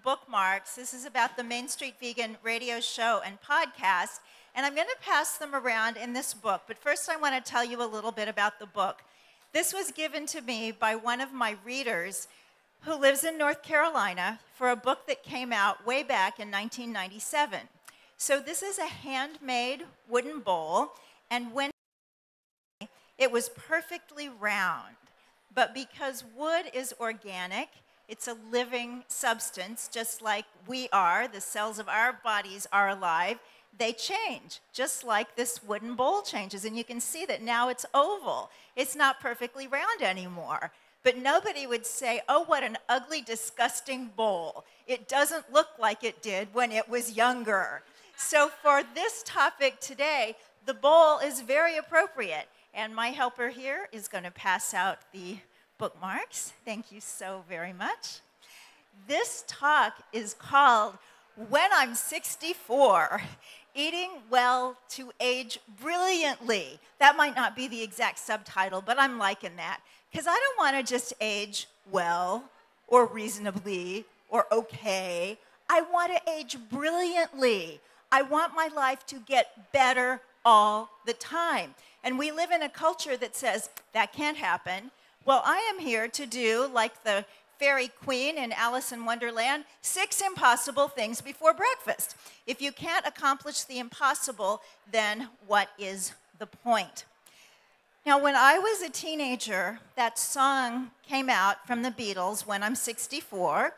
bookmarks. This is about the Main Street Vegan radio show and podcast, and I'm going to pass them around in this book. But first, I want to tell you a little bit about the book. This was given to me by one of my readers who lives in North Carolina for a book that came out way back in 1997. So this is a handmade wooden bowl, and when it was perfectly round. But because wood is organic, it's a living substance, just like we are, the cells of our bodies are alive, they change, just like this wooden bowl changes. And you can see that now it's oval. It's not perfectly round anymore. But nobody would say, oh, what an ugly, disgusting bowl. It doesn't look like it did when it was younger. So for this topic today, the bowl is very appropriate. And my helper here is going to pass out the bookmarks. Thank you so very much. This talk is called When I'm 64, Eating Well to Age Brilliantly. That might not be the exact subtitle, but I'm liking that. Because I don't want to just age well or reasonably or okay. I want to age brilliantly. I want my life to get better all the time. And we live in a culture that says, that can't happen. Well, I am here to do, like the fairy queen in Alice in Wonderland, 6 impossible things before breakfast. If you can't accomplish the impossible, then what is the point? Now, when I was a teenager, that song came out from the Beatles, When I'm 64.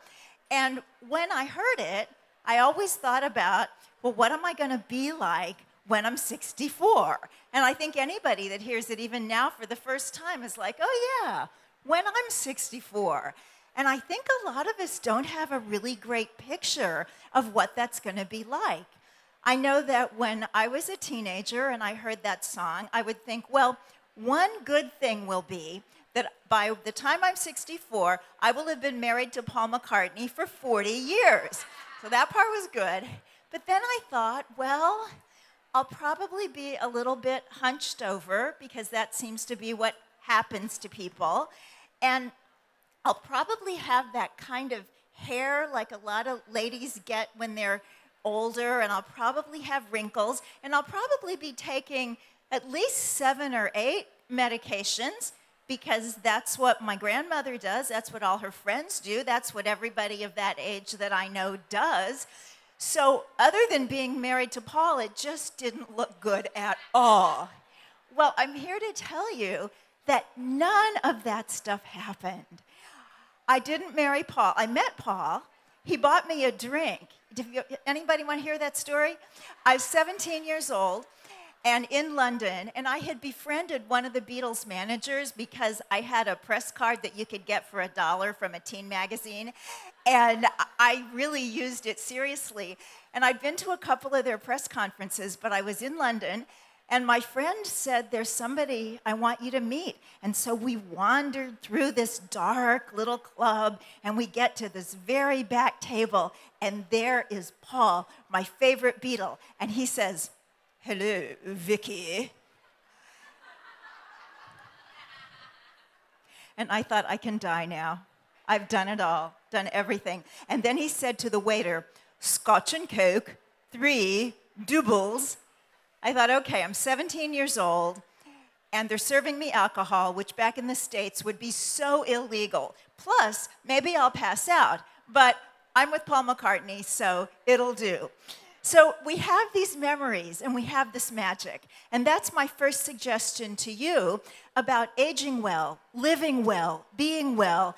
And when I heard it, I always thought about, well, what am I going to be like when I'm 64? And I think anybody that hears it even now for the first time is like, oh yeah, when I'm 64. And I think a lot of us don't have a really great picture of what that's going to be like. I know that when I was a teenager and I heard that song, I would think, well, one good thing will be that by the time I'm 64, I will have been married to Paul McCartney for 40 years. So that part was good. But then I thought, well, I'll probably be a little bit hunched over because that seems to be what happens to people. And I'll probably have that kind of hair like a lot of ladies get when they're older, and I'll probably have wrinkles, and I'll probably be taking at least 7 or 8 medications because that's what my grandmother does, that's what all her friends do, that's what everybody of that age that I know does. So other than being married to Paul, it just didn't look good at all. Well, I'm here to tell you that none of that stuff happened. I didn't marry Paul. I met Paul. He bought me a drink. Anybody want to hear that story? I was 17 years old and in London, and I had befriended one of the Beatles managers because I had a press card that you could get for $1 from a teen magazine. And I really used it seriously. And I'd been to a couple of their press conferences, but I was in London, and my friend said, there's somebody I want you to meet. And so we wandered through this dark little club, and we get to this very back table, and there is Paul, my favorite Beatle. And he says, hello, Vicky. And I thought, I can die now. I've done it all, done everything. And then he said to the waiter, Scotch and Coke, 3 doubles. I thought, okay, I'm 17 years old, and they're serving me alcohol, which back in the States would be so illegal. Plus, maybe I'll pass out, but I'm with Paul McCartney, so it'll do. So we have these memories, and we have this magic. And that's my first suggestion to you about aging well, living well, being well,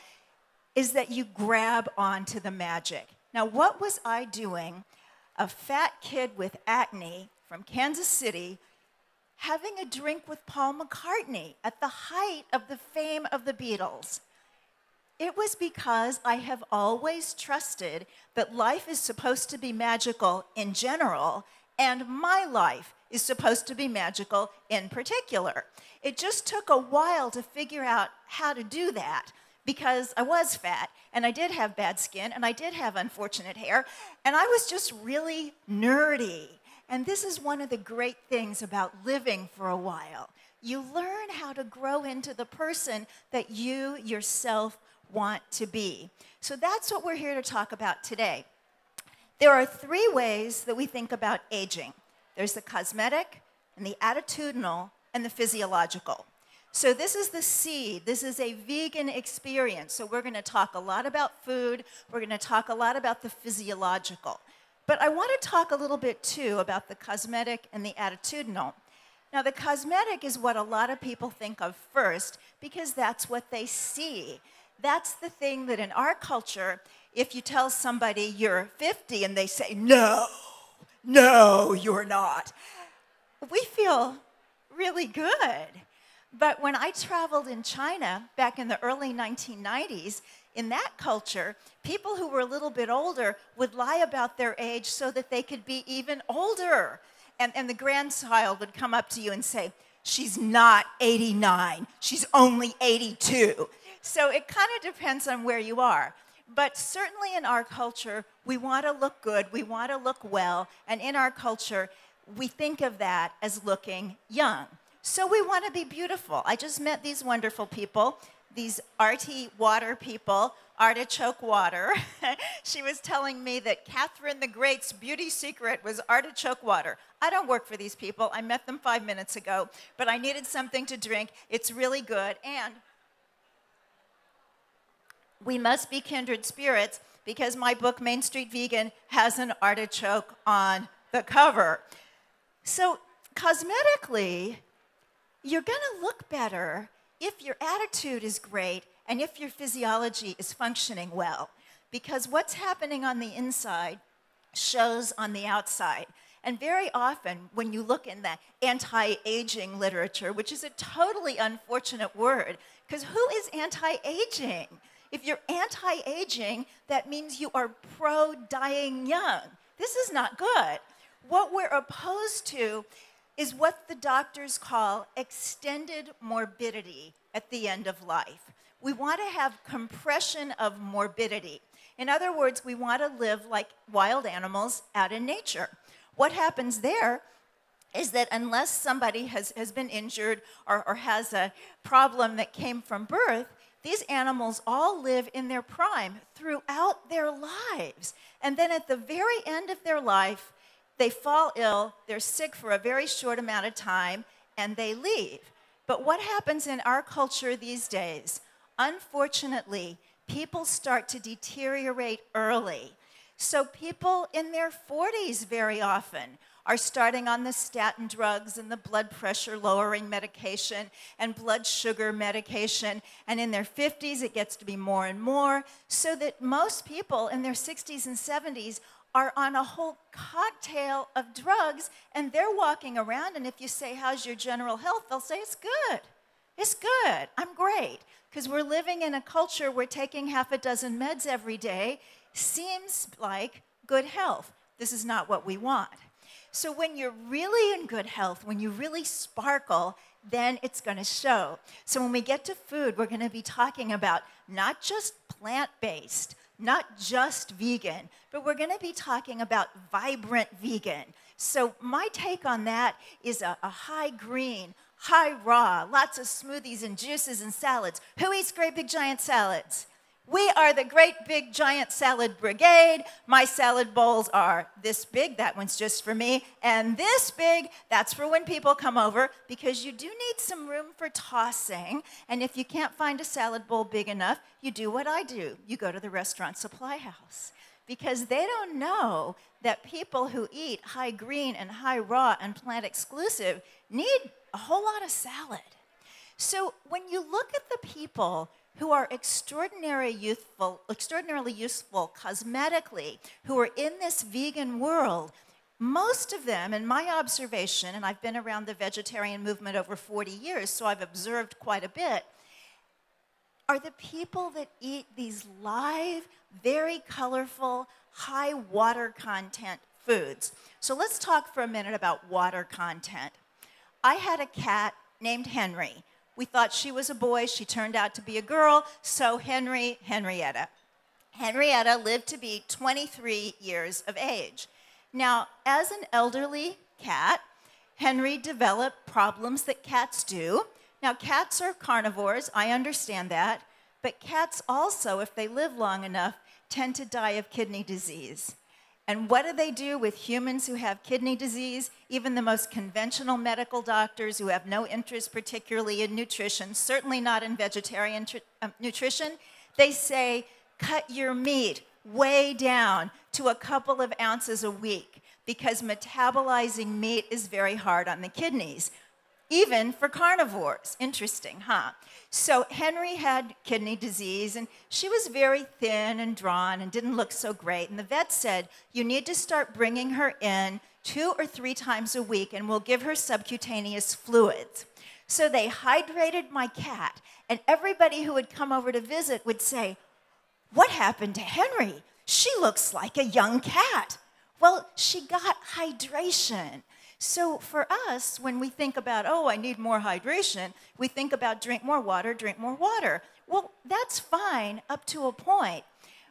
is that you grab onto the magic. Now, what was I doing, a fat kid with acne from Kansas City, having a drink with Paul McCartney at the height of the fame of the Beatles? It was because I have always trusted that life is supposed to be magical in general, and my life is supposed to be magical in particular. It just took a while to figure out how to do that, because I was fat, and I did have bad skin, and I did have unfortunate hair, and I was just really nerdy. And this is one of the great things about living for a while. You learn how to grow into the person that you yourself want to be. So that's what we're here to talk about today. There are 3 ways that we think about aging. There's the cosmetic, and the attitudinal, and the physiological. So this is the seed. This is a vegan experience. So we're going to talk a lot about food. We're going to talk a lot about the physiological. But I want to talk a little bit, too, about the cosmetic and the attitudinal. Now, the cosmetic is what a lot of people think of first because that's what they see. That's the thing that in our culture, if you tell somebody you're 50 and they say, no, you're not, we feel really good. But when I traveled in China back in the early 1990s, in that culture, people who were a little bit older would lie about their age so that they could be even older. And the grandchild would come up to you and say, she's not 89, she's only 82. So it kind of depends on where you are. But certainly in our culture, we want to look good, we want to look well, and in our culture, we think of that as looking young. So we want to be beautiful. I just met these wonderful people, these arty water people, artichoke water. She was telling me that Catherine the Great's beauty secret was artichoke water. I don't work for these people. I met them 5 minutes ago, but I needed something to drink. It's really good, and we must be kindred spirits because my book, Main Street Vegan, has an artichoke on the cover. So cosmetically, you're going to look better if your attitude is great and if your physiology is functioning well. Because what's happening on the inside shows on the outside. And very often, when you look in the anti-aging literature, which is a totally unfortunate word, because who is anti-aging? If you're anti-aging, that means you are pro-dying young. This is not good. What we're opposed to is what the doctors call extended morbidity at the end of life. We want to have compression of morbidity. In other words, we want to live like wild animals out in nature. What happens there is that unless somebody has been injured or has a problem that came from birth, these animals all live in their prime throughout their lives. And then at the very end of their life, they fall ill, they're sick for a very short amount of time, and they leave. But what happens in our culture these days? Unfortunately, people start to deteriorate early. So people in their 40s very often are starting on the statin drugs and the blood pressure lowering medication and blood sugar medication. And in their 50s, it gets to be more and more, so that most people in their 60s and 70s are on a whole cocktail of drugs, and they're walking around, and if you say, how's your general health? They'll say, it's good. It's good. I'm great. Because we're living in a culture where taking half a dozen meds every day seems like good health. This is not what we want. So when you're really in good health, when you really sparkle, then it's going to show. So when we get to food, we're going to be talking about not just plant-based, not just vegan, but we're going to be talking about vibrant vegan. So my take on that is a high green, high raw, lots of smoothies and juices and salads. Who eats great big giant salads? We are the Great Big Giant Salad Brigade. My salad bowls are this big, that one's just for me, and this big, that's for when people come over, because you do need some room for tossing, and if you can't find a salad bowl big enough, you do what I do. You go to the restaurant supply house, because they don't know that people who eat high green and high raw and plant exclusive need a whole lot of salad. So when you look at the people who are extraordinarily useful cosmetically, who are in this vegan world, most of them, in my observation, and I've been around the vegetarian movement over 40 years, so I've observed quite a bit, are the people that eat these live, very colorful, high water content foods. So let's talk for a minute about water content. I had a cat named Henry. We thought she was a boy. She turned out to be a girl, so Henrietta. Henrietta lived to be 23 years of age. Now, as an elderly cat, Henry developed problems that cats do. Now, cats are carnivores. I understand that. But cats also, if they live long enough, tend to die of kidney disease. And what do they do with humans who have kidney disease? Even the most conventional medical doctors who have no interest particularly in nutrition, certainly not in vegetarian nutrition, they say, cut your meat way down to a couple of ounces a week because metabolizing meat is very hard on the kidneys, even for carnivores. Interesting, huh? So Henry had kidney disease, and she was very thin and drawn and didn't look so great. And the vet said, you need to start bringing her in 2 or 3 times a week, and we'll give her subcutaneous fluids. So they hydrated my cat, and everybody who would come over to visit would say, what happened to Henry? She looks like a young cat. Well, she got hydration. So for us, when we think about, oh, I need more hydration, we think about drink more water, drink more water. Well, that's fine up to a point.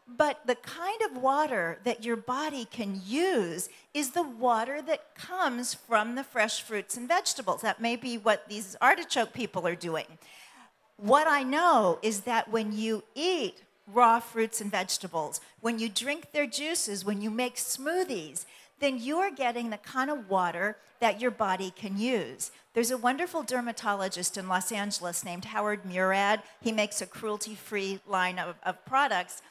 But the kind of water that your body can use is the water that comes from the fresh fruits and vegetables. That may be what these artichoke people are doing. What I know is that when you eat raw fruits and vegetables, when you drink their juices, when you make smoothies, then you're getting the kind of water that your body can use. There's a wonderful dermatologist in Los Angeles named Howard Moran. He makes a cruelty-free line of products.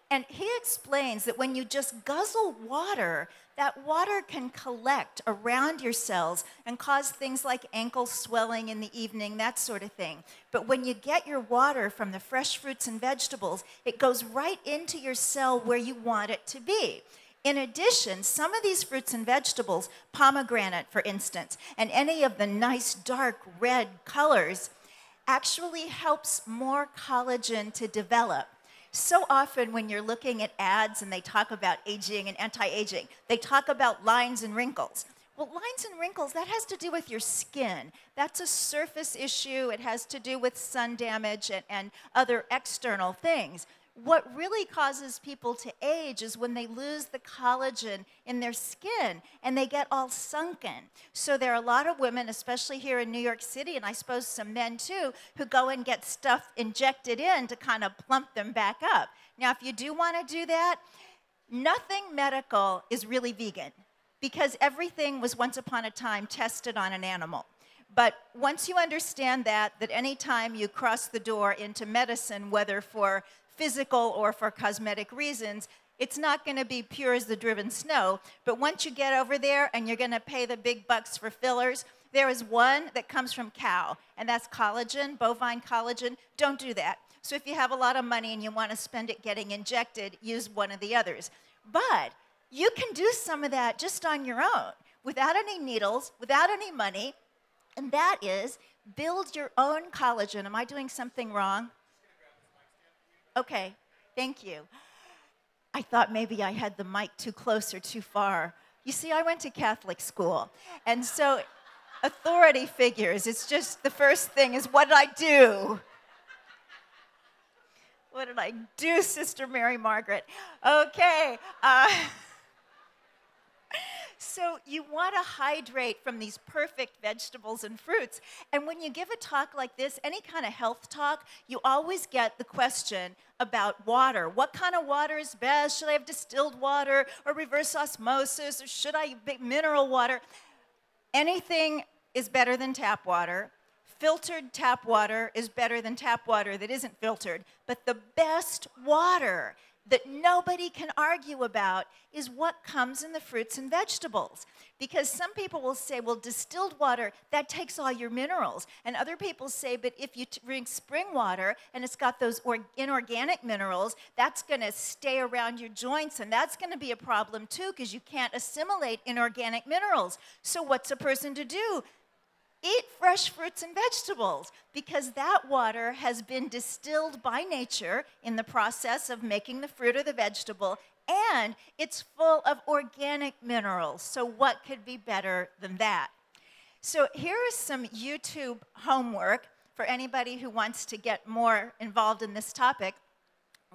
And he explains that when you just guzzle water, that water can collect around your cells and cause things like ankle swelling in the evening, that sort of thing. But when you get your water from the fresh fruits and vegetables, it goes right into your cell where you want it to be. In addition, some of these fruits and vegetables, pomegranate, for instance, and any of the nice dark red colors, actually helps more collagen to develop. So often when you're looking at ads and they talk about aging and anti-aging, they talk about lines and wrinkles. Well, lines and wrinkles, that has to do with your skin. That's a surface issue. It has to do with sun damage and other external things. What really causes people to age is when they lose the collagen in their skin and they get all sunken. So there are a lot of women, especially here in New York City, and I suppose some men too, who go and get stuff injected in to kind of plump them back up. Now, if you do want to do that, nothing medical is really vegan because everything was once upon a time tested on an animal. But once you understand that any time you cross the door into medicine, whether for physical or for cosmetic reasons, it's not going to be pure as the driven snow. But once you get over there and you're going to pay the big bucks for fillers, there is one that comes from cow, and that's collagen, bovine collagen. Don't do that. So if you have a lot of money and you want to spend it getting injected, use one of the others. But you can do some of that just on your own, without any needles, without any money, and that is build your own collagen. Am I doing something wrong? Okay, thank you. I thought maybe I had the mic too close or too far. You see, I went to Catholic school, and so authority figures, it's just the first thing is, what did I do? What did I do, Sister Mary Margaret? Okay. So you want to hydrate from these perfect vegetables and fruits. And when you give a talk like this, any kind of health talk, you always get the question about water. What kind of water is best? Should I have distilled water or reverse osmosis? Or should I have mineral water? Anything is better than tap water. Filtered tap water is better than tap water that isn't filtered. But the best water that nobody can argue about is what comes in the fruits and vegetables. Because some people will say, well, distilled water, that takes all your minerals. And other people say, but if you drink spring water and it's got those inorganic minerals, that's going to stay around your joints, and that's going to be a problem too because you can't assimilate inorganic minerals. So what's a person to do? Eat fresh fruits and vegetables, because that water has been distilled by nature in the process of making the fruit or the vegetable, and it's full of organic minerals. So what could be better than that? So here is some YouTube homework for anybody who wants to get more involved in this topic.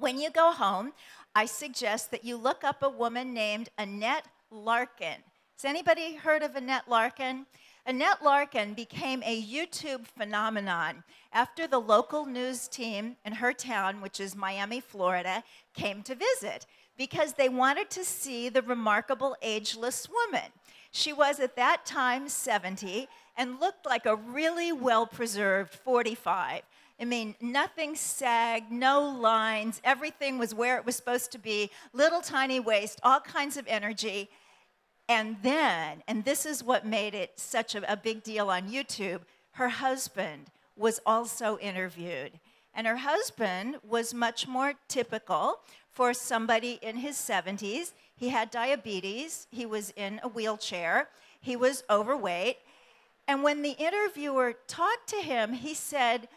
When you go home, I suggest that you look up a woman named Annette Larkin. Has anybody heard of Annette Larkin? Annette Larkin became a YouTube phenomenon after the local news team in her town, which is Miami, Florida, came to visit because they wanted to see the remarkable ageless woman. She was at that time 70 and looked like a really well-preserved 45. I mean, nothing sagged, no lines, everything was where it was supposed to be, little tiny waist, all kinds of energy. And then, and this is what made it such a big deal on YouTube, her husband was also interviewed. And her husband was much more typical for somebody in his 70s. He had diabetes, he was in a wheelchair, he was overweight. And when the interviewer talked to him, he said,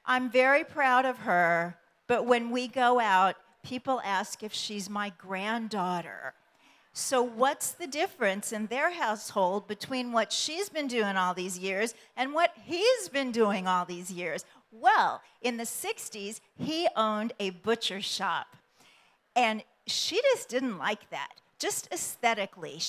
"I'm very proud of her, but when we go out, people ask if she's my granddaughter." So what's the difference in their household between what she's been doing all these years and what he's been doing all these years? Well, in the 60s, he owned a butcher shop. And she just didn't like that. Just aesthetically,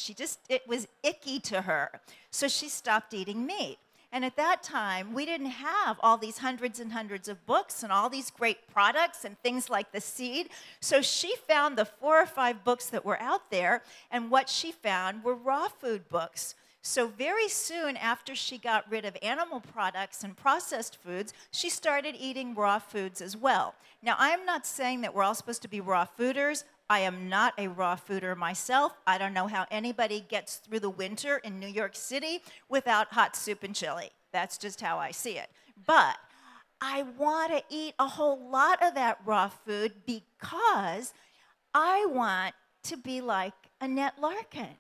it was icky to her. So she stopped eating meat. And at that time, we didn't have all these hundreds and hundreds of books and all these great products and things like The Seed. So she found the 4 or 5 books that were out there, and what she found were raw food books. So very soon after she got rid of animal products and processed foods, she started eating raw foods as well. Now, I am not saying that we're all supposed to be raw fooders. I am not a raw fooder myself. I don't know how anybody gets through the winter in New York City without hot soup and chili. That's just how I see it. But I want to eat a whole lot of that raw food because I want to be like Annette Larkin.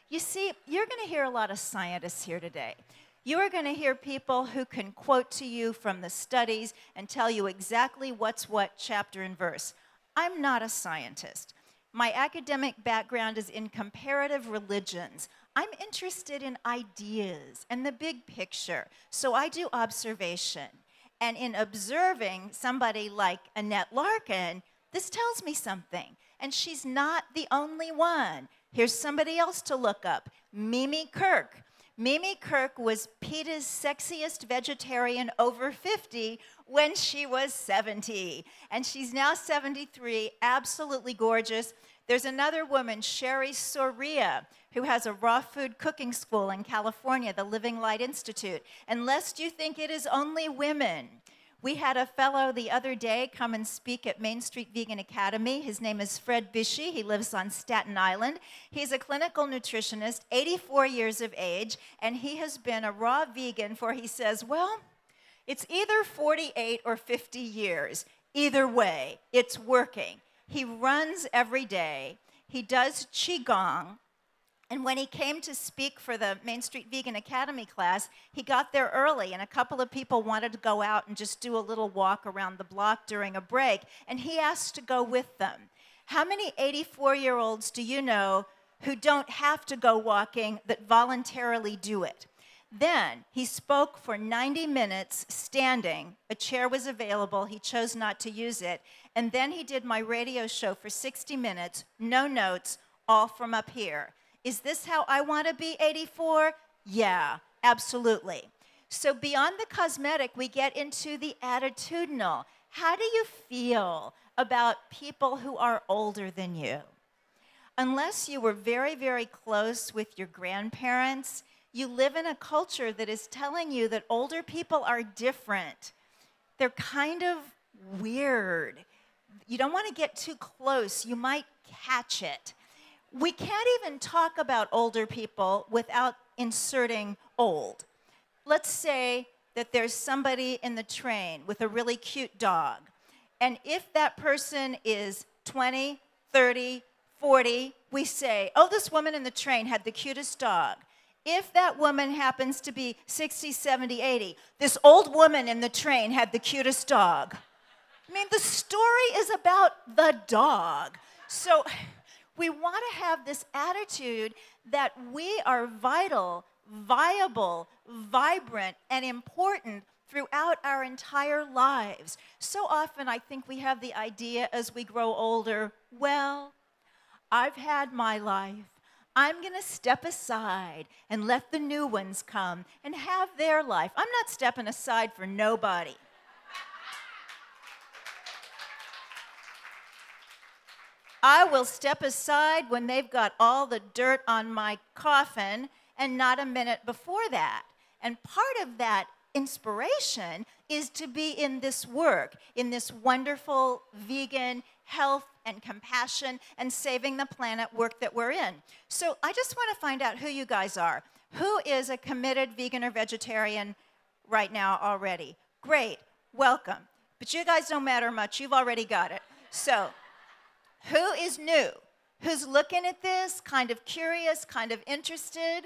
You see, you're going to hear a lot of scientists here today. You are going to hear people who can quote to you from the studies and tell you exactly what's what chapter and verse. I'm not a scientist. My academic background is in comparative religions. I'm interested in ideas and the big picture, so I do observation. And in observing somebody like Annette Larkin, this tells me something. And she's not the only one. Here's somebody else to look up, Mimi Kirk. Mimi Kirk was PETA's sexiest vegetarian over 50 when she was 70. And she's now 73, absolutely gorgeous. There's another woman, Sherry Soria, who has a raw food cooking school in California, the Living Light Institute. And lest you think it is only women, we had a fellow the other day come and speak at Main Street Vegan Academy. His name is Fred Bishie. He lives on Staten Island. He's a clinical nutritionist, 84 years of age, and he has been a raw vegan for, he says, well, it's either 48 or 50 years. Either way, it's working. He runs every day. He does Qigong. And when he came to speak for the Main Street Vegan Academy class, he got there early, and a couple of people wanted to go out and just do a little walk around the block during a break, and he asked to go with them. How many 84-year-olds do you know who don't have to go walking that voluntarily do it? Then he spoke for 90 minutes standing. A chair was available. He chose not to use it. And then he did my radio show for 60 minutes, no notes, all from up here. Is this how I want to be 84? Yeah, absolutely. So beyond the cosmetic, we get into the attitudinal. How do you feel about people who are older than you? Unless you were very, very close with your grandparents, you live in a culture that is telling you that older people are different. They're kind of weird. You don't want to get too close. You might catch it. We can't even talk about older people without inserting old. Let's say that there's somebody in the train with a really cute dog. And if that person is 20, 30, 40, we say, oh, this woman in the train had the cutest dog. If that woman happens to be 60, 70, 80, this old woman in the train had the cutest dog. I mean, the story is about the dog. So we want to have this attitude that we are vital, viable, vibrant, and important throughout our entire lives. So often I think we have the idea as we grow older, well, I've had my life. I'm going to step aside and let the new ones come and have their life. I'm not stepping aside for nobody. I will step aside when they've got all the dirt on my coffin and not a minute before that. And part of that inspiration is to be in this work, in this wonderful vegan health and compassion and saving the planet work that we're in. So I just want to find out who you guys are. Who is a committed vegan or vegetarian right now already? Great, welcome. But you guys don't matter much, you've already got it. So who is new? Who's looking at this, kind of curious, kind of interested?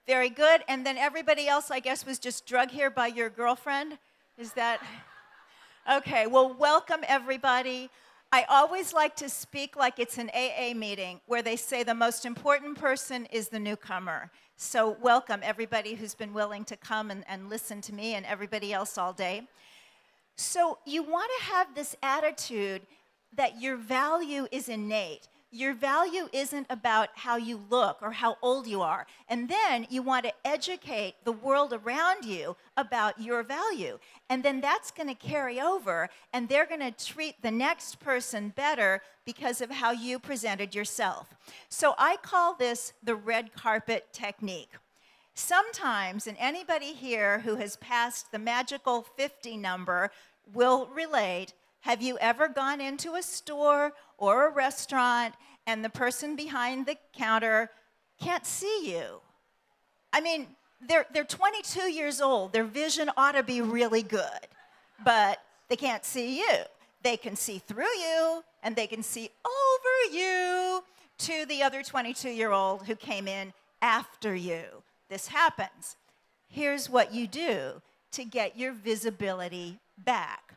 Very good. And then everybody else, I guess, was just drug here by your girlfriend? Is that? Okay, well, welcome everybody. I always like to speak like it's an AA meeting where they say the most important person is the newcomer. So welcome everybody who's been willing to come and listen to me and everybody else all day. So you want to have this attitude that your value is innate. Your value isn't about how you look or how old you are. And then you want to educate the world around you about your value. And then that's going to carry over, and they're going to treat the next person better because of how you presented yourself. So I call this the red carpet technique. Sometimes, and anybody here who has passed the magical 50 number will relate, have you ever gone into a store or a restaurant and the person behind the counter can't see you? I mean, they're 22 years old. Their vision ought to be really good, but they can't see you. They can see through you, and they can see over you to the other 22-year-old who came in after you. This happens. Here's what you do to get your visibility back.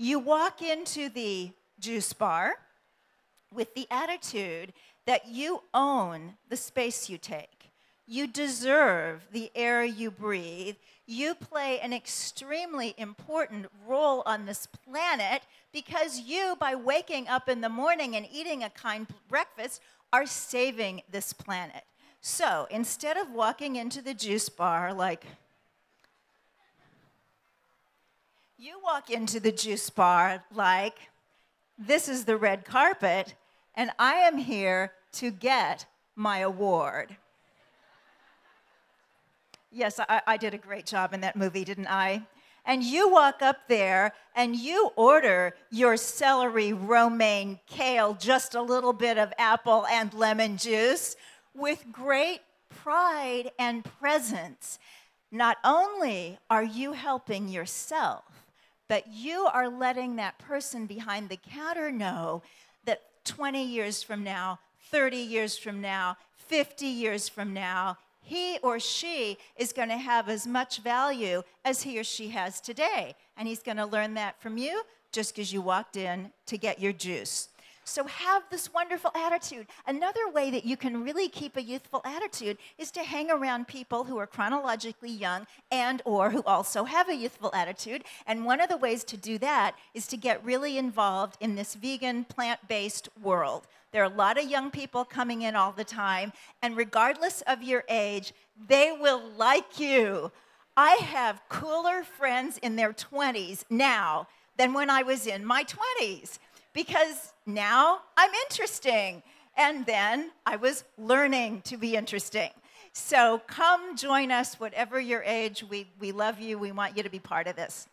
You walk into the juice bar with the attitude that you own the space you take. You deserve the air you breathe. You play an extremely important role on this planet because you, by waking up in the morning and eating a kind breakfast, are saving this planet. So instead of walking into the juice bar like, you walk into the juice bar like, this is the red carpet, and I am here to get my award. Yes, I did a great job in that movie, didn't I? And you walk up there, and you order your celery, romaine, kale, just a little bit of apple and lemon juice with great pride and presence. Not only are you helping yourself, but you are letting that person behind the counter know that 20 years from now, 30 years from now, 50 years from now, he or she is going to have as much value as he or she has today. And he's going to learn that from you just because you walked in to get your juice. So have this wonderful attitude. Another way that you can really keep a youthful attitude is to hang around people who are chronologically young and or who also have a youthful attitude. And one of the ways to do that is to get really involved in this vegan, plant-based world. There are a lot of young people coming in all the time, and regardless of your age, they will like you. I have cooler friends in their 20s now than when I was in my 20s. Because now I'm interesting, and then I was learning to be interesting. So come join us, whatever your age. We love you. We want you to be part of this.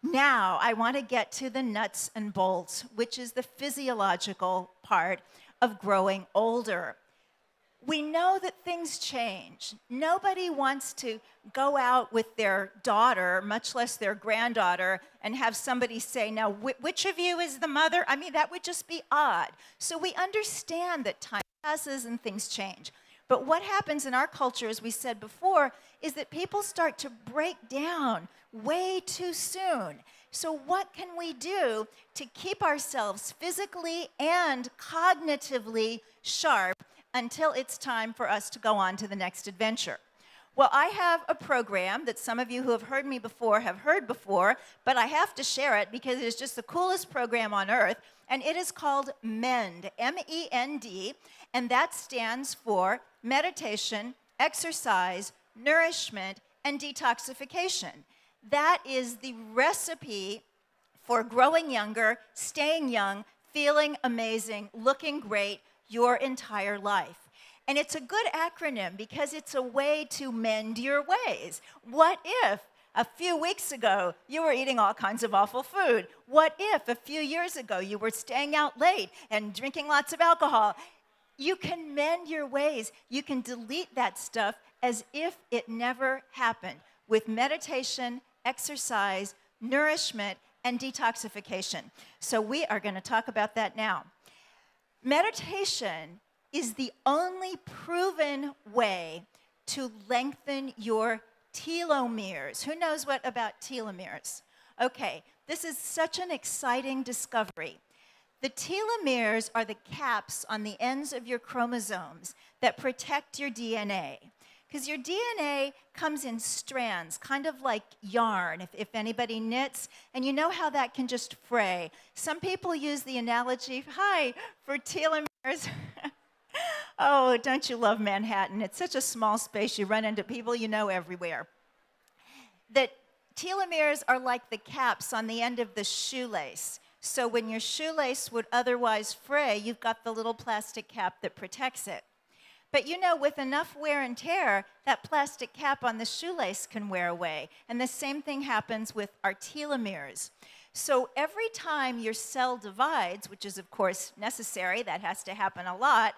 Now I want to get to the nuts and bolts, which is the physiological part of growing older. We know that things change. Nobody wants to go out with their daughter, much less their granddaughter, and have somebody say, now, which of you is the mother? I mean, that would just be odd. So we understand that time passes and things change. But what happens in our culture, as we said before, is that people start to break down way too soon. So what can we do to keep ourselves physically and cognitively sharp until it's time for us to go on to the next adventure? Well, I have a program that some of you who have heard me before have heard before, but I have to share it because it's just the coolest program on earth. and it is called MEND, M-E-N-D, and that stands for meditation, exercise, nourishment, and detoxification. That is the recipe for growing younger, staying young, feeling amazing, looking great your entire life. And it's a good acronym because it's a way to mend your ways. What if a few weeks ago you were eating all kinds of awful food? What if a few years ago you were staying out late and drinking lots of alcohol? You can mend your ways. You can delete that stuff as if it never happened with meditation, exercise, nourishment, and detoxification. So we are going to talk about that now. Meditation is the only proven way to lengthen your telomeres. Who knows what about telomeres? Okay, this is such an exciting discovery. The telomeres are the caps on the ends of your chromosomes that protect your DNA. Because your DNA comes in strands, kind of like yarn, if anybody knits, and you know how that can just fray. Some people use the analogy, for telomeres. Oh, don't you love Manhattan? It's such a small space. You run into people you know everywhere. That telomeres are like the caps on the end of the shoelace. So when your shoelace would otherwise fray, you've got the little plastic cap that protects it. But you know, with enough wear and tear, that plastic cap on the shoelace can wear away. And the same thing happens with our telomeres. So every time your cell divides, which is of course necessary, that has to happen a lot,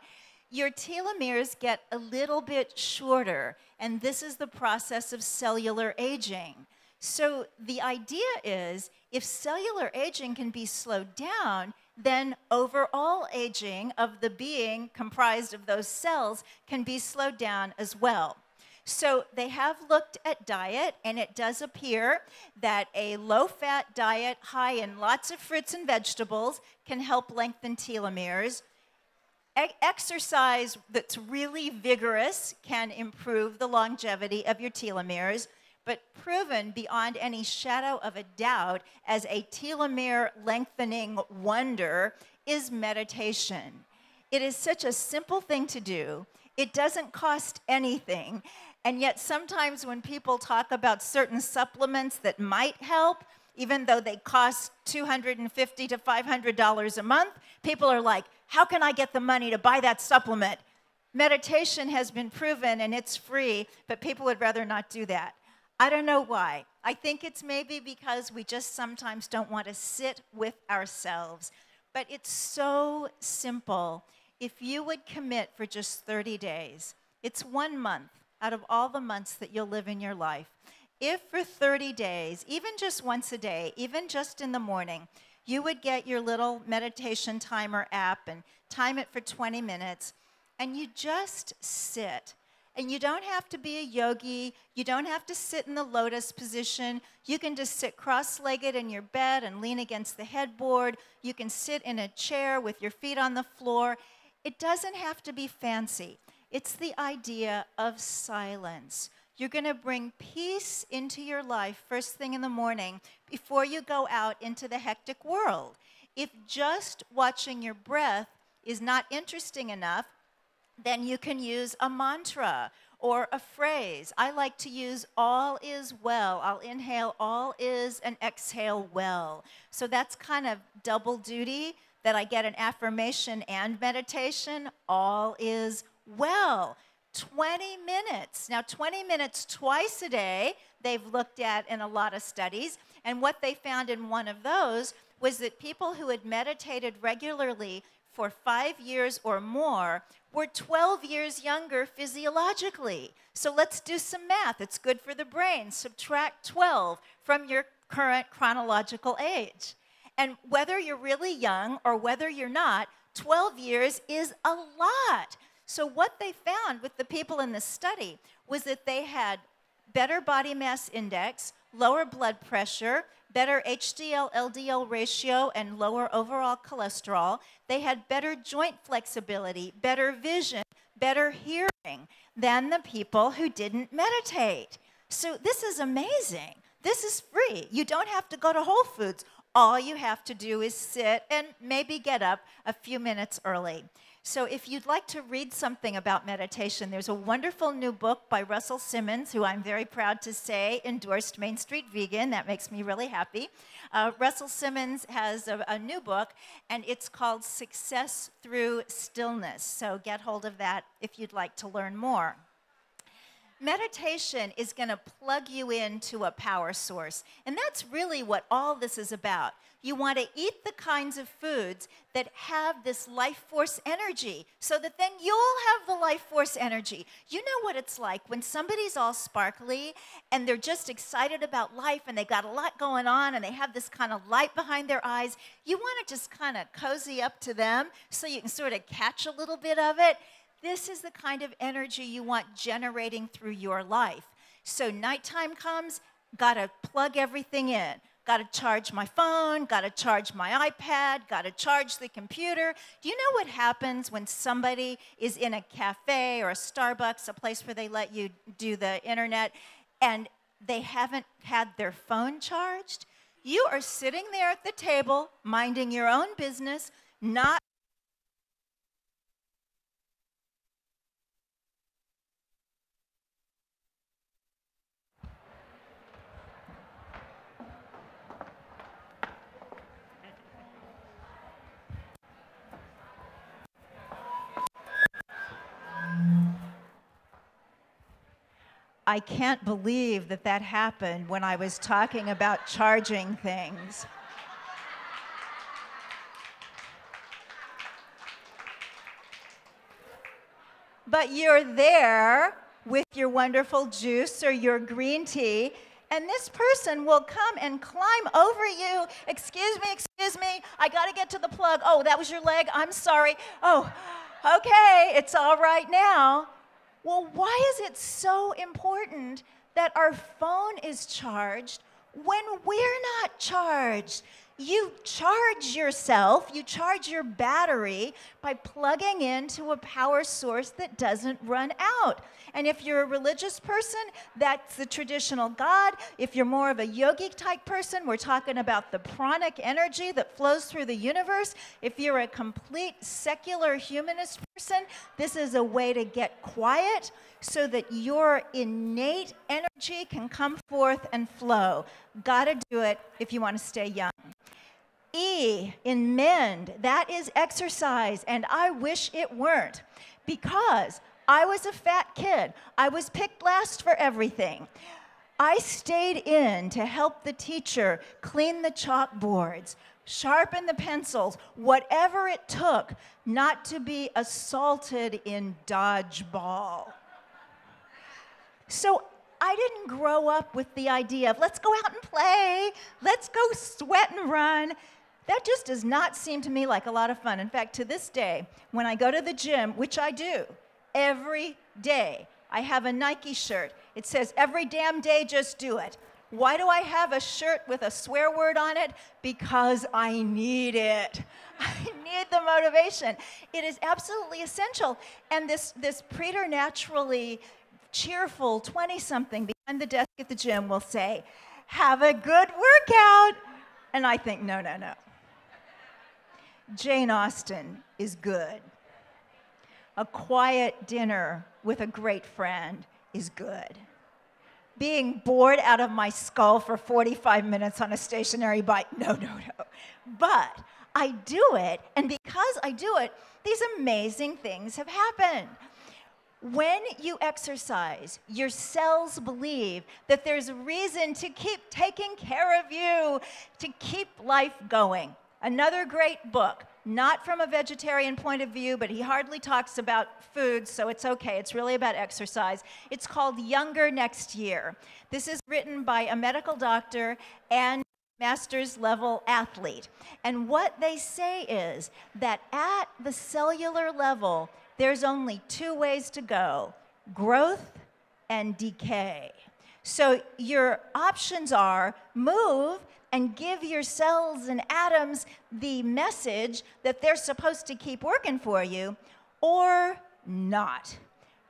your telomeres get a little bit shorter. And this is the process of cellular aging. So the idea is, if cellular aging can be slowed down, then overall aging of the being comprised of those cells can be slowed down as well. So they have looked at diet, and it does appear that a low-fat diet high in lots of fruits and vegetables can help lengthen telomeres. Exercise that's really vigorous can improve the longevity of your telomeres, but proven beyond any shadow of a doubt as a telomere lengthening wonder is meditation. It is such a simple thing to do. It doesn't cost anything. And yet sometimes when people talk about certain supplements that might help, even though they cost $250 to $500 a month, people are like, how can I get the money to buy that supplement? Meditation has been proven and it's free, but people would rather not do that. I don't know why. I think it's maybe because we just sometimes don't want to sit with ourselves. But it's so simple. If you would commit for just 30 days, it's 1 month out of all the months that you'll live in your life. If for 30 days, even just once a day, even just in the morning, you would get your little meditation timer app and time it for 20 minutes, and you just sit. And you don't have to be a yogi. You don't have to sit in the lotus position. You can just sit cross-legged in your bed and lean against the headboard. You can sit in a chair with your feet on the floor. It doesn't have to be fancy. It's the idea of silence. You're going to bring peace into your life first thing in the morning before you go out into the hectic world. If just watching your breath is not interesting enough, then you can use a mantra or a phrase. I like to use all is well. I'll inhale all is and exhale well. So that's kind of double duty, that I get an affirmation and meditation. All is well. 20 minutes. Now 20 minutes twice a day they've looked at in a lot of studies, and what they found in one of those was that people who had meditated regularly for 5 years or more were 12 years younger physiologically. So let's do some math. It's good for the brain. Subtract 12 from your current chronological age. And whether you're really young or whether you're not, 12 years is a lot. So what they found with the people in this study was that they had better body mass index, lower blood pressure, better HDL-LDL ratio, and lower overall cholesterol. They had better joint flexibility, better vision, better hearing than the people who didn't meditate. So this is amazing. This is free. You don't have to go to Whole Foods. All you have to do is sit and maybe get up a few minutes early. So if you'd like to read something about meditation, there's a wonderful new book by Russell Simmons, who I'm very proud to say endorsed Main Street Vegan. That makes me really happy. Russell Simmons has a new book, and it's called Success Through Stillness. So get hold of that if you'd like to learn more. Meditation is going to plug you into a power source, and that's really what all this is about. You want to eat the kinds of foods that have this life force energy, so that then you'll have the life force energy. You know what it's like when somebody's all sparkly and they're just excited about life and they got a lot going on and they have this kind of light behind their eyes. You want to just kind of cozy up to them so you can sort of catch a little bit of it. This is the kind of energy you want generating through your life. So nighttime comes, gotta plug everything in. Gotta charge my phone, gotta charge my iPad, gotta charge the computer. Do you know what happens when somebody is in a cafe or a Starbucks, a place where they let you do the internet, and they haven't had their phone charged? You are sitting there at the table, minding your own business, not I can't believe that that happened when I was talking about charging things. But you're there with your wonderful juice or your green tea, and this person will come and climb over you. Excuse me, I gotta get to the plug. Oh, that was your leg? I'm sorry. Oh, okay, it's all right now. Well, why is it so important that our phone is charged when we're not charged? You charge yourself, you charge your battery by plugging into a power source that doesn't run out. And if you're a religious person, that's the traditional God. If you're more of a yogi type person, we're talking about the pranic energy that flows through the universe. If you're a complete secular humanist person, this is a way to get quiet so that your innate energy can come forth and flow. Gotta do it if you want to stay young. E in mend, that is exercise, and I wish it weren't, because I was a fat kid. I was picked last for everything. I stayed in to help the teacher clean the chalkboards, sharpen the pencils, whatever it took not to be assaulted in dodgeball. So I didn't grow up with the idea of let's go out and play, let's go sweat and run. That just does not seem to me like a lot of fun. In fact, to this day, when I go to the gym, which I do every day, I have a Nike shirt. It says, every damn day, just do it. Why do I have a shirt with a swear word on it? Because I need it. I need the motivation. It is absolutely essential. And this preternaturally cheerful 20-something behind the desk at the gym will say, have a good workout. And I think, no. Jane Austen is good. A quiet dinner with a great friend is good. Being bored out of my skull for 45 minutes on a stationary bike, no. But I do it, and because I do it, these amazing things have happened. When you exercise, your cells believe that there's a reason to keep taking care of you, to keep life going. Another great book, not from a vegetarian point of view, but he hardly talks about food, so it's okay. It's really about exercise. It's called Younger Next Year. This is written by a medical doctor and master's level athlete. And what they say is that at the cellular level, there's only two ways to go: growth and decay. So your options are move and give your cells and atoms the message that they're supposed to keep working for you, or not.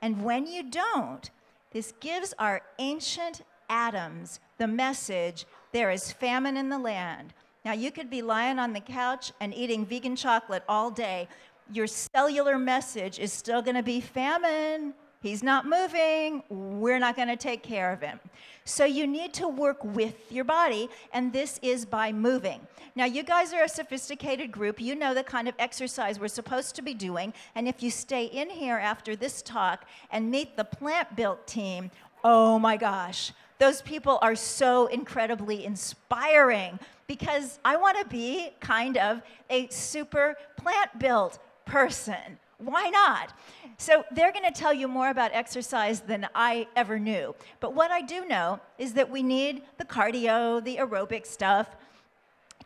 And when you don't, this gives our ancient atoms the message there is famine in the land, Now, you could be lying on the couch and eating vegan chocolate all day. Your cellular message is still going to be famine. He's not moving. We're not going to take care of him. So you need to work with your body, and this is by moving. Now, you guys are a sophisticated group. You know the kind of exercise we're supposed to be doing, and if you stay in here after this talk and meet the plant-built team, oh my gosh, those people are so incredibly inspiring, because I want to be kind of a super plant-built person. Why not? So they're going to tell you more about exercise than I ever knew. But what I do know is that we need the cardio, the aerobic stuff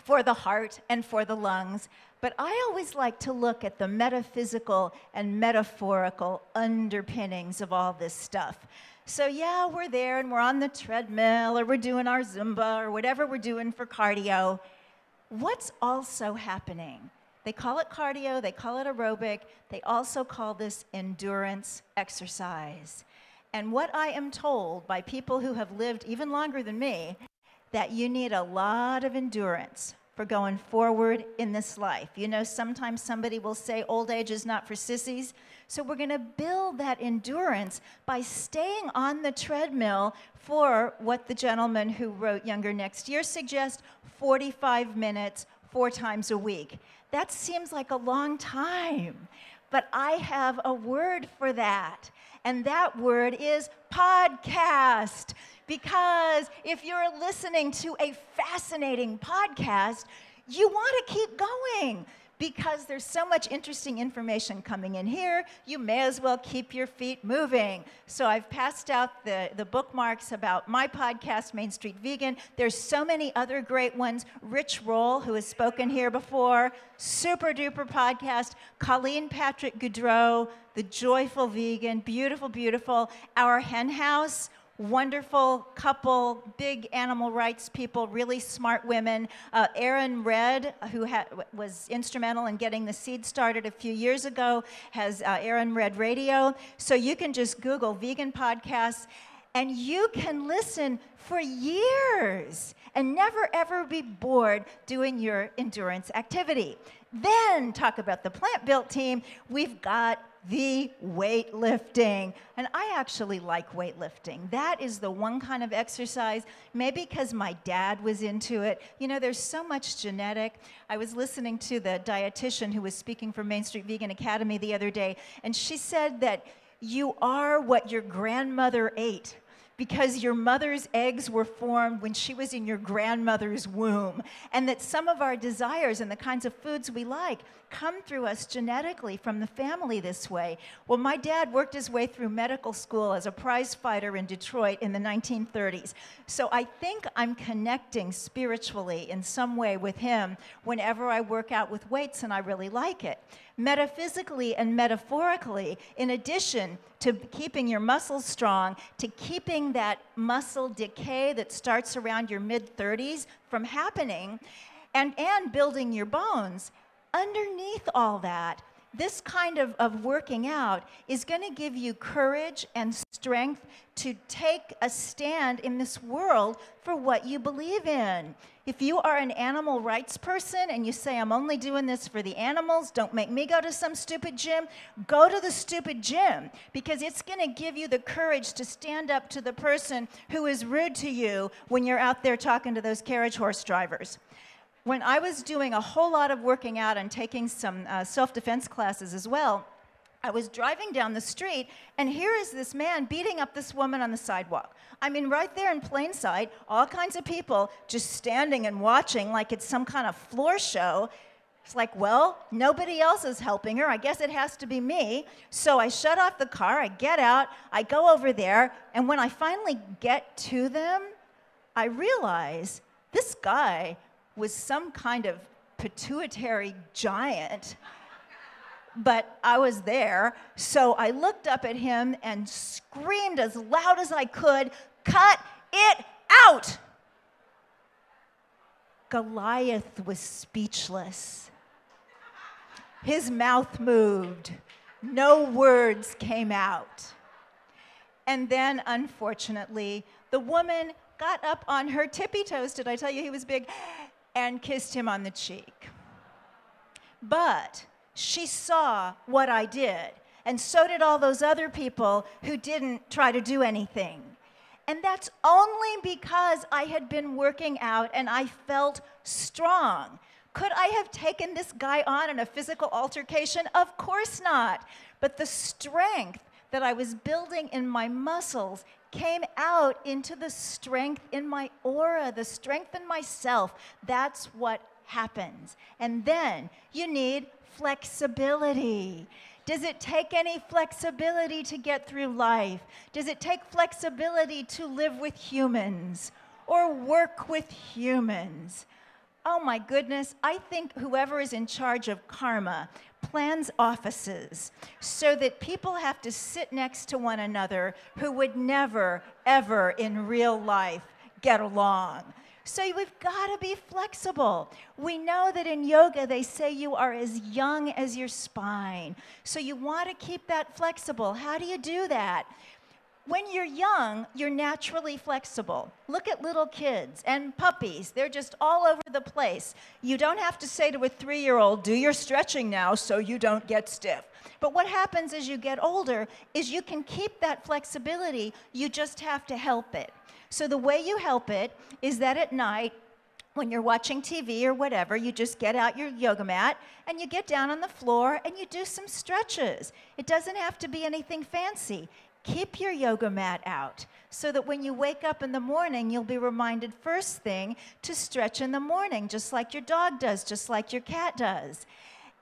for the heart and for the lungs. But I always like to look at the metaphysical and metaphorical underpinnings of all this stuff. So yeah, we're there and we're on the treadmill, or we're doing our Zumba, or whatever we're doing for cardio. What's also happening? They call it cardio, they call it aerobic, they also call this endurance exercise. And what I am told by people who have lived even longer than me, that you need a lot of endurance for going forward in this life. You know, sometimes somebody will say old age is not for sissies. So we're going to build that endurance by staying on the treadmill for what the gentleman who wrote Younger Next Year suggests, 45 minutes, 4 times a week. That seems like a long time, but I have a word for that, and that word is podcast. Because if you're listening to a fascinating podcast, you want to keep going, because there's so much interesting information coming in here, you may as well keep your feet moving. So I've passed out the bookmarks about my podcast, Main Street Vegan. There's so many other great ones. Rich Roll, who has spoken here before, super duper podcast. Colleen Patrick Goudreau, The Joyful Vegan, beautiful, beautiful. Our Hen House, wonderful couple, big animal rights people, really smart women. Erin Red, who was instrumental in getting the seed started a few years ago, has Erin Red Radio. So you can just Google vegan podcasts, and you can listen for years and never ever be bored doing your endurance activity. Then talk about the plant-built team. We've got the weightlifting. And I actually like weightlifting. That is the one kind of exercise, maybe because my dad was into it. You know, there's so much genetic. I was listening to the dietitian who was speaking for Main Street Vegan Academy the other day, and she said that you are what your grandmother ate, because your mother's eggs were formed when she was in your grandmother's womb, and that some of our desires and the kinds of foods we like come through us genetically from the family this way. Well, my dad worked his way through medical school as a prize fighter in Detroit in the 1930s. So I think I'm connecting spiritually in some way with him whenever I work out with weights, and I really like it. Metaphysically and metaphorically, in addition to keeping your muscles strong, to keeping that muscle decay that starts around your mid-30s from happening, and building your bones, underneath all that, this kind of working out is going to give you courage and strength to take a stand in this world for what you believe in. If you are an animal rights person and you say, I'm only doing this for the animals, don't make me go to some stupid gym, go to the stupid gym, because it's going to give you the courage to stand up to the person who is rude to you when you're out there talking to those carriage horse drivers. When I was doing a whole lot of working out and taking some self-defense classes as well, I was driving down the street, and here is this man beating up this woman on the sidewalk. I mean, right there in plain sight, all kinds of people just standing and watching like it's some kind of floor show. It's like, well, nobody else is helping her. I guess it has to be me. So I shut off the car, I get out, I go over there, and when I finally get to them, I realize this guy was some kind of pituitary giant. But I was there, so I looked up at him and screamed as loud as I could, "Cut it out!" Goliath was speechless. His mouth moved. No words came out. And then, unfortunately, the woman got up on her tippy toes. Did I tell you he was big? and kissed him on the cheek. But she saw what I did, and so did all those other people who didn't try to do anything. And that's only because I had been working out and I felt strong. Could I have taken this guy on in a physical altercation? Of course not. But the strength that I was building in my muscles came out into the strength in my aura, the strength in myself. That's what happens. And then you need flexibility. Does it take any flexibility to get through life? Does it take flexibility to live with humans or work with humans? Oh my goodness, I think whoever is in charge of karma plans offices so that people have to sit next to one another who would never, ever in real life get along. So we've got to be flexible. We know that in yoga they say you are as young as your spine. So you want to keep that flexible. How do you do that? When you're young, you're naturally flexible. Look at little kids and puppies. They're just all over the place. You don't have to say to a 3-year-old, do your stretching now so you don't get stiff. But what happens as you get older is you can keep that flexibility. You just have to help it. So the way you help it is that at night, when you're watching TV or whatever, you just get out your yoga mat and you get down on the floor and you do some stretches. It doesn't have to be anything fancy. Keep your yoga mat out so that when you wake up in the morning, you'll be reminded first thing to stretch in the morning, just like your dog does, just like your cat does.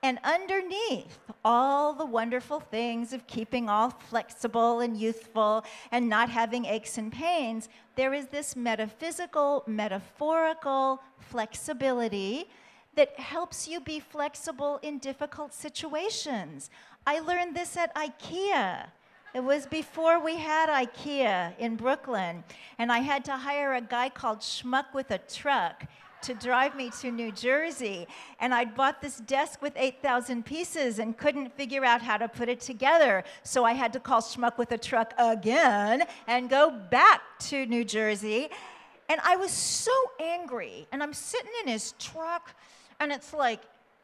And underneath all the wonderful things of keeping all flexible and youthful and not having aches and pains, there is this metaphysical, metaphorical flexibility that helps you be flexible in difficult situations. I learned this at IKEA. It was before we had IKEA in Brooklyn, and I had to hire a guy called Schmuck with a Truck to drive me to New Jersey. And I'd bought this desk with 8,000 pieces and couldn't figure out how to put it together. So I had to call Schmuck with a Truck again and go back to New Jersey. And I was so angry. And I'm sitting in his truck, and it's like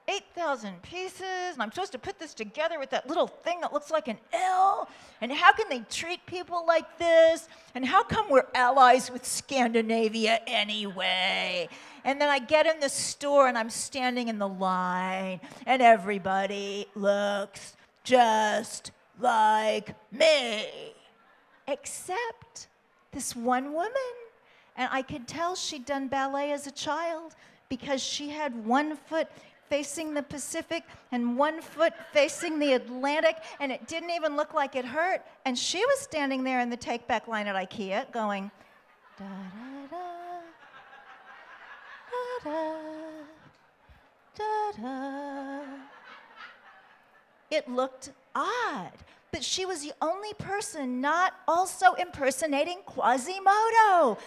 8,000 pieces, and I'm supposed to put this together with that little thing that looks like an L, and how can they treat people like this, and how come we're allies with Scandinavia anyway? And then I get in the store, and I'm standing in the line, and everybody looks just like me, except this one woman. And I could tell she'd done ballet as a child because she had one foot facing the Pacific and one foot facing the Atlantic, and it didn't even look like it hurt. And she was standing there in the take-back line at IKEA going, da da da, da da, da da. It looked odd, but she was the only person not also impersonating Quasimodo.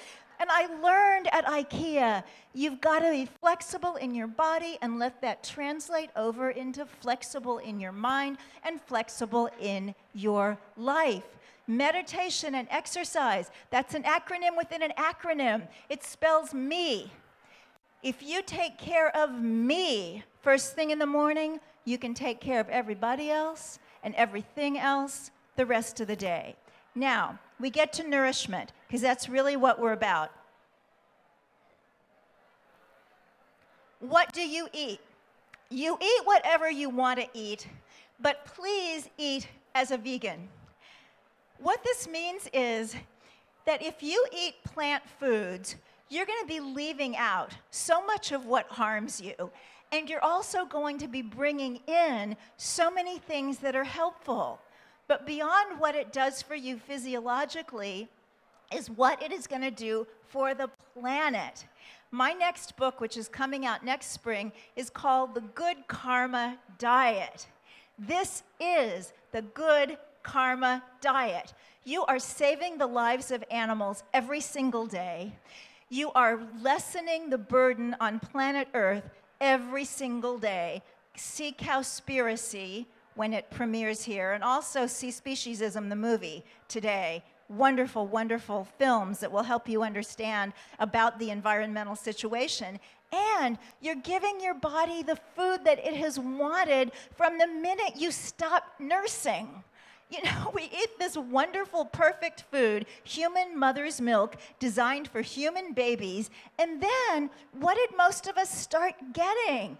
And I learned at IKEA, you've got to be flexible in your body and let that translate over into flexible in your mind and flexible in your life. Meditation and exercise, that's an acronym within an acronym. It spells me. If you take care of me first thing in the morning, you can take care of everybody else and everything else the rest of the day. Now, we get to nourishment, because that's really what we're about. What do you eat? You eat whatever you want to eat, but please eat as a vegan. What this means is that if you eat plant foods, you're going to be leaving out so much of what harms you, and you're also going to be bringing in so many things that are helpful. But beyond what it does for you physiologically is what it is going to do for the planet. My next book, which is coming out next spring, is called The Good Karma Diet. This is the Good Karma Diet. You are saving the lives of animals every single day. You are lessening the burden on planet Earth every single day. See Cowspiracy when it premieres here, and also see Speciesism, the movie, today. Wonderful, wonderful films that will help you understand about the environmental situation. And you're giving your body the food that it has wanted from the minute you stop nursing. You know, we eat this wonderful, perfect food, human mother's milk, designed for human babies, and then what did most of us start getting?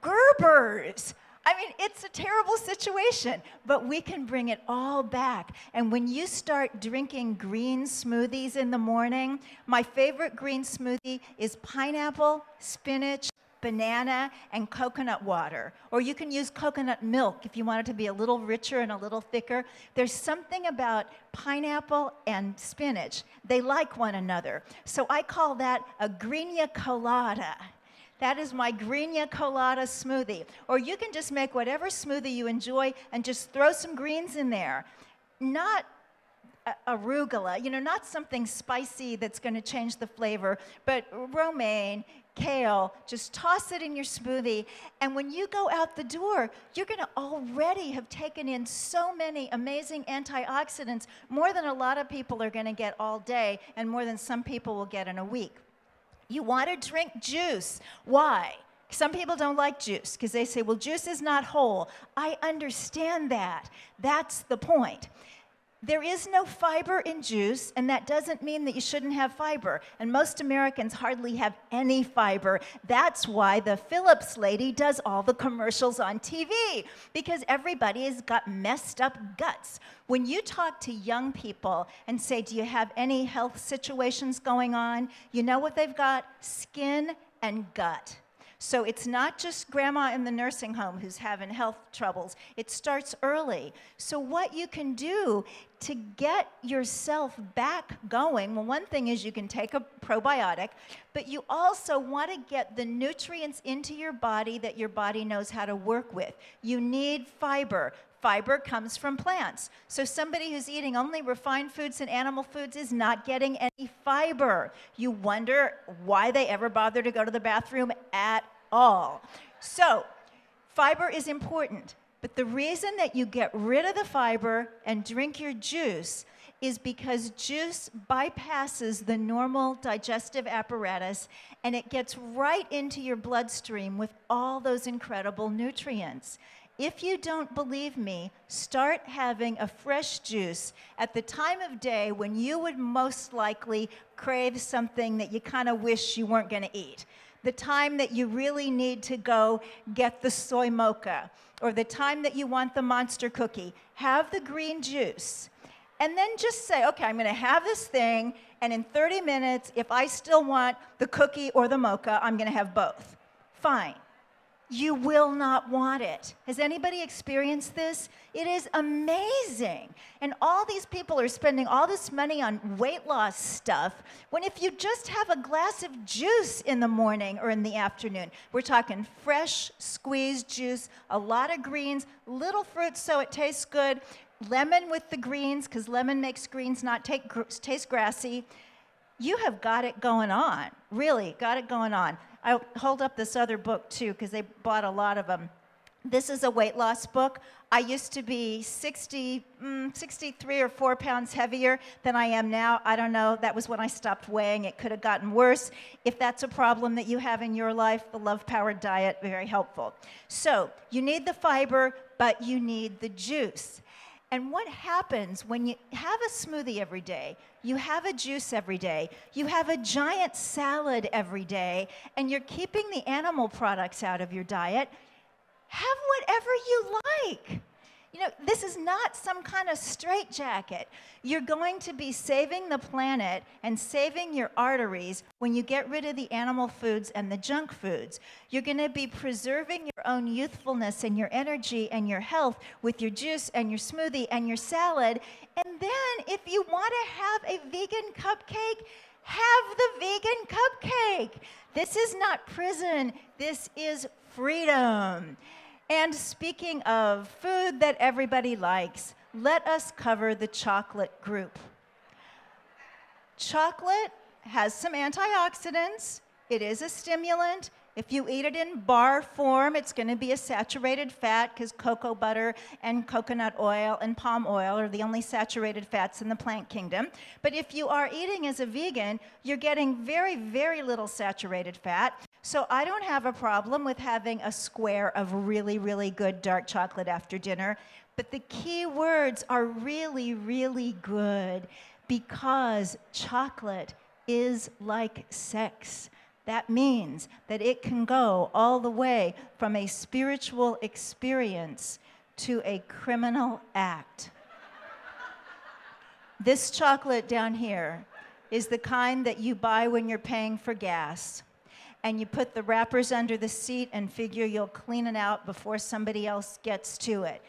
Gerbers. I mean, it's a terrible situation, but we can bring it all back. And when you start drinking green smoothies in the morning, my favorite green smoothie is pineapple, spinach, banana, and coconut water. Or you can use coconut milk if you want it to be a little richer and a little thicker. There's something about pineapple and spinach. They like one another. So I call that a green colada. That is my green colada smoothie. Or you can just make whatever smoothie you enjoy and just throw some greens in there. Not arugula, you know, not something spicy that's going to change the flavor, but romaine, kale, just toss it in your smoothie, and when you go out the door, you're going to already have taken in so many amazing antioxidants, more than a lot of people are going to get all day, and more than some people will get in a week. You want to drink juice. Why? Some people don't like juice because they say, well, juice is not whole. I understand that. That's the point. There is no fiber in juice, and that doesn't mean that you shouldn't have fiber. And most Americans hardly have any fiber. That's why the Phillips lady does all the commercials on TV, because everybody has got messed up guts. When you talk to young people and say, do you have any health situations going on? You know what they've got? Skin and gut. So it's not just grandma in the nursing home who's having health troubles. It starts early. So what you can do to get yourself back going, well, one thing is you can take a probiotic, but you also want to get the nutrients into your body that your body knows how to work with. You need fiber. Fiber comes from plants. So somebody who's eating only refined foods and animal foods is not getting any fiber. You wonder why they ever bother to go to the bathroom at all. So fiber is important, but the reason that you get rid of the fiber and drink your juice is because juice bypasses the normal digestive apparatus and it gets right into your bloodstream with all those incredible nutrients. If you don't believe me, start having a fresh juice at the time of day when you would most likely crave something that you kind of wish you weren't going to eat. The time that you really need to go get the soy mocha, or the time that you want the monster cookie. Have the green juice. And then just say, okay, I'm going to have this thing, and in 30 minutes, if I still want the cookie or the mocha, I'm going to have both. Fine. You will not want it. Has anybody experienced this? It is amazing. And all these people are spending all this money on weight loss stuff, when if you just have a glass of juice in the morning or in the afternoon, we're talking fresh squeezed juice, a lot of greens, little fruit so it tastes good, lemon with the greens, because lemon makes greens not taste grassy. You have got it going on, really got it going on. I'll hold up this other book too, because they bought a lot of them. This is a weight loss book. I used to be 63 or 4 pounds heavier than I am now. I don't know, that was when I stopped weighing. It could have gotten worse. If that's a problem that you have in your life, the Love Powered Diet, very helpful. So you need the fiber, but you need the juice. And what happens when you have a smoothie every day, you have a juice every day, you have a giant salad every day, and you're keeping the animal products out of your diet, have whatever you like. You know, this is not some kind of straitjacket. You're going to be saving the planet and saving your arteries when you get rid of the animal foods and the junk foods. You're going to be preserving your own youthfulness and your energy and your health with your juice and your smoothie and your salad. And then if you want to have a vegan cupcake, have the vegan cupcake. This is not prison. This is freedom. And speaking of food that everybody likes, let us cover the chocolate group. Chocolate has some antioxidants. It is a stimulant. If you eat it in bar form, it's going to be a saturated fat because cocoa butter and coconut oil and palm oil are the only saturated fats in the plant kingdom. But if you are eating as a vegan, you're getting very, very little saturated fat. So I don't have a problem with having a square of really, really good dark chocolate after dinner. But the key words are really, really good because chocolate is like sex. That means that it can go all the way from a spiritual experience to a criminal act. This chocolate down here is the kind that you buy when you're paying for gas. And you put the wrappers under the seat and figure you'll clean it out before somebody else gets to it.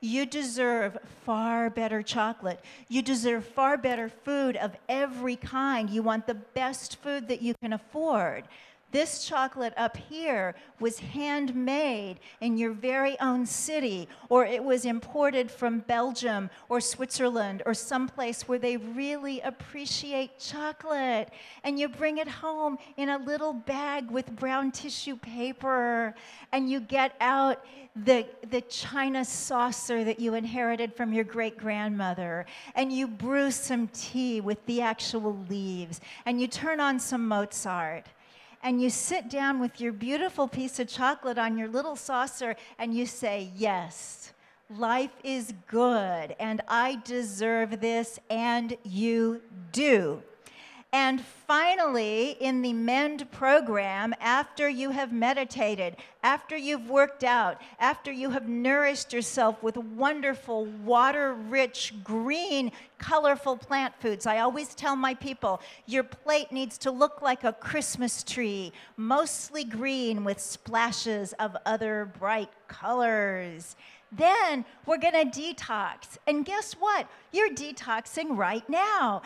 You deserve far better chocolate. You deserve far better food of every kind. You want the best food that you can afford. This chocolate up here was handmade in your very own city, or it was imported from Belgium or Switzerland or someplace where they really appreciate chocolate. And you bring it home in a little bag with brown tissue paper, and you get out the china saucer that you inherited from your great-grandmother, and you brew some tea with the actual leaves, and you turn on some Mozart. And you sit down with your beautiful piece of chocolate on your little saucer and you say, yes, life is good and I deserve this, and you do. And finally, in the MEND program, after you have meditated, after you've worked out, after you have nourished yourself with wonderful, water-rich, green, colorful plant foods, I always tell my people, your plate needs to look like a Christmas tree, mostly green with splashes of other bright colors. Then we're going to detox. And guess what? You're detoxing right now.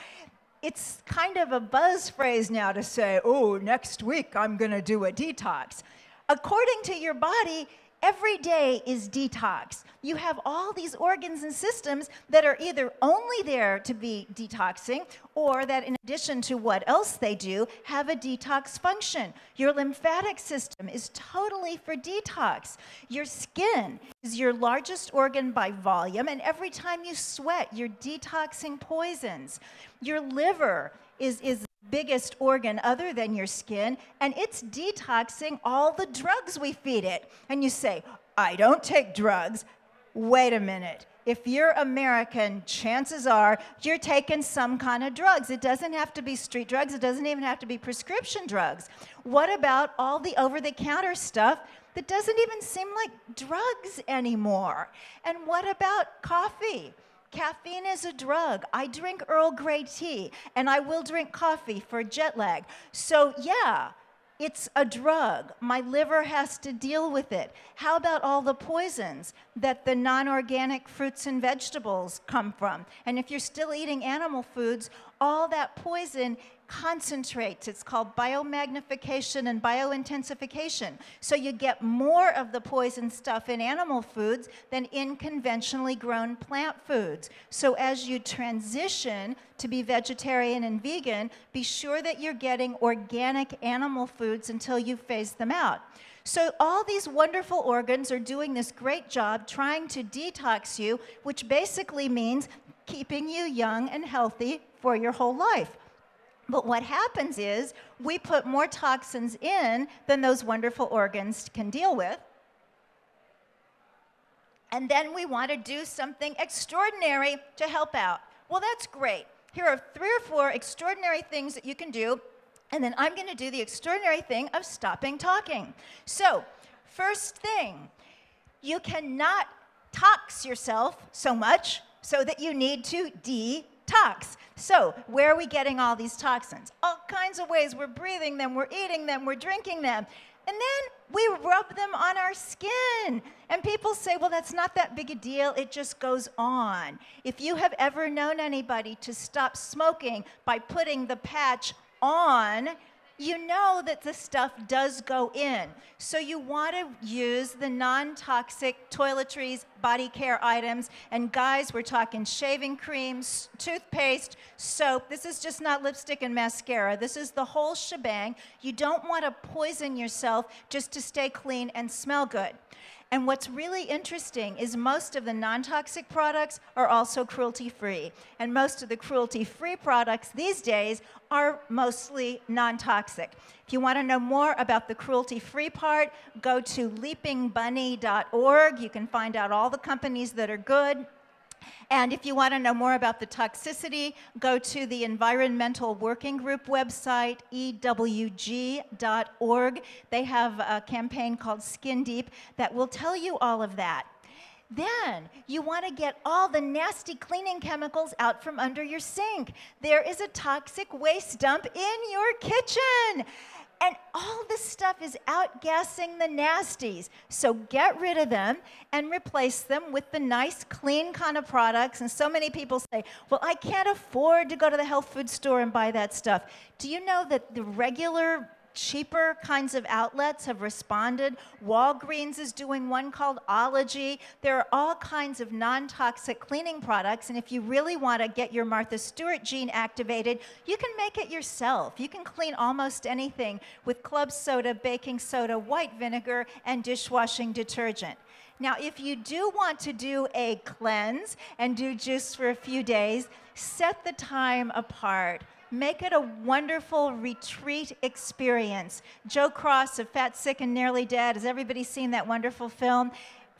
It's kind of a buzz phrase now to say, oh, next week I'm going to do a detox. According to your body, every day is detox. You have all these organs and systems that are either only there to be detoxing, or that in addition to what else they do, have a detox function. Your lymphatic system is totally for detox. Your skin is your largest organ by volume, and every time you sweat, you're detoxing poisons. Your liver is the biggest organ other than your skin, and it's detoxing all the drugs we feed it. And you say, I don't take drugs. Wait a minute. If you're American, chances are you're taking some kind of drugs. It doesn't have to be street drugs. It doesn't even have to be prescription drugs. What about all the over-the-counter stuff that doesn't even seem like drugs anymore? And what about coffee? Caffeine is a drug. I drink Earl Grey tea, and I will drink coffee for jet lag. So yeah, it's a drug. My liver has to deal with it. How about all the poisons that the non-organic fruits and vegetables come from? And if you're still eating animal foods, all that poison concentrates. It's called biomagnification and biointensification. So you get more of the poison stuff in animal foods than in conventionally grown plant foods. So as you transition to be vegetarian and vegan, be sure that you're getting organic animal foods until you phase them out. So all these wonderful organs are doing this great job trying to detox you, which basically means keeping you young and healthy for your whole life. But what happens is we put more toxins in than those wonderful organs can deal with. And then we want to do something extraordinary to help out. Well, that's great. Here are 3 or 4 extraordinary things that you can do. And then I'm going to do the extraordinary thing of stopping talking. So, first thing, you cannot tox yourself so much so that you need to detox. So, where are we getting all these toxins? All kinds of ways. We're breathing them, we're eating them, we're drinking them. And then we rub them on our skin. And people say, well, that's not that big a deal. It just goes on. If you have ever known anybody to stop smoking by putting the patch on, you know that the stuff does go in. So you want to use the non-toxic toiletries, body care items, and guys, we're talking shaving creams, toothpaste, soap. This is just not lipstick and mascara. This is the whole shebang. You don't want to poison yourself just to stay clean and smell good. And what's really interesting is most of the non-toxic products are also cruelty-free. And most of the cruelty-free products these days are mostly non-toxic. If you want to know more about the cruelty-free part, go to leapingbunny.org. You can find out all the companies that are good. And if you want to know more about the toxicity, go to the Environmental Working Group website, ewg.org. They have a campaign called Skin Deep that will tell you all of that. Then you want to get all the nasty cleaning chemicals out from under your sink. There is a toxic waste dump in your kitchen. And all this stuff is outgassing the nasties. So get rid of them and replace them with the nice, clean kind of products. And so many people say, well, I can't afford to go to the health food store and buy that stuff. Do you know that the regular cheaper kinds of outlets have responded? Walgreens is doing one called Ology. There are all kinds of non-toxic cleaning products, and if you really want to get your Martha Stewart gene activated, you can make it yourself. You can clean almost anything with club soda, baking soda, white vinegar, and dishwashing detergent. Now, if you do want to do a cleanse and do juice for a few days, set the time apart. Make it a wonderful retreat experience. Joe Cross of Fat, Sick, and Nearly Dead, has everybody seen that wonderful film?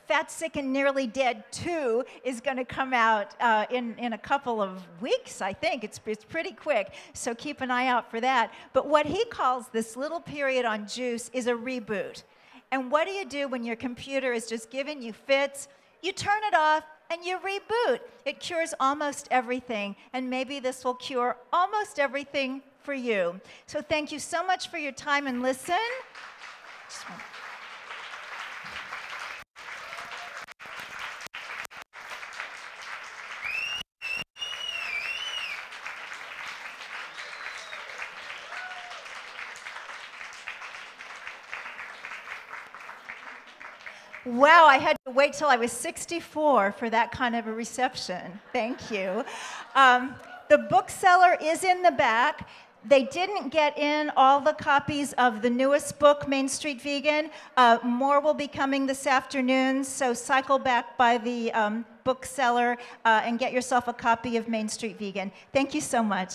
Fat, Sick, and Nearly Dead 2 is going to come out in a couple of weeks, I think. It's pretty quick, so keep an eye out for that. But what he calls this little period on juice is a reboot. And what do you do when your computer is just giving you fits? You turn it off and you reboot. It cures almost everything, and maybe this will cure almost everything for you. So thank you so much for your time and listen. Wow, I had to wait till I was 64 for that kind of a reception. Thank you. The bookseller is in the back. They didn't get in all the copies of the newest book, Main Street Vegan. More will be coming this afternoon, so cycle back by the bookseller and get yourself a copy of Main Street Vegan. Thank you so much.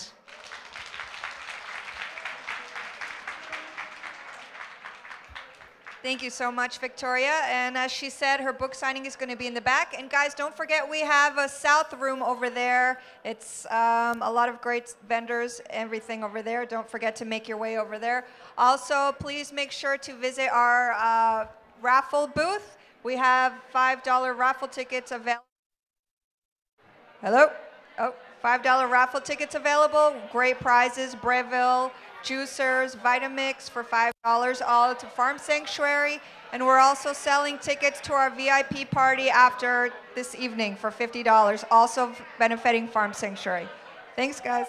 Thank you so much, Victoria. And as she said, her book signing is going to be in the back. And guys, don't forget we have a south room over there. It's a lot of great vendors, everything over there. Don't forget to make your way over there. Also, please make sure to visit our raffle booth. We have $5 raffle tickets available. Hello? Oh, $5 raffle tickets available. Great prizes, Breville, juicers, Vitamix for $5, all to Farm Sanctuary. And we're also selling tickets to our VIP party after this evening for $50, also benefiting Farm Sanctuary. Thanks, guys.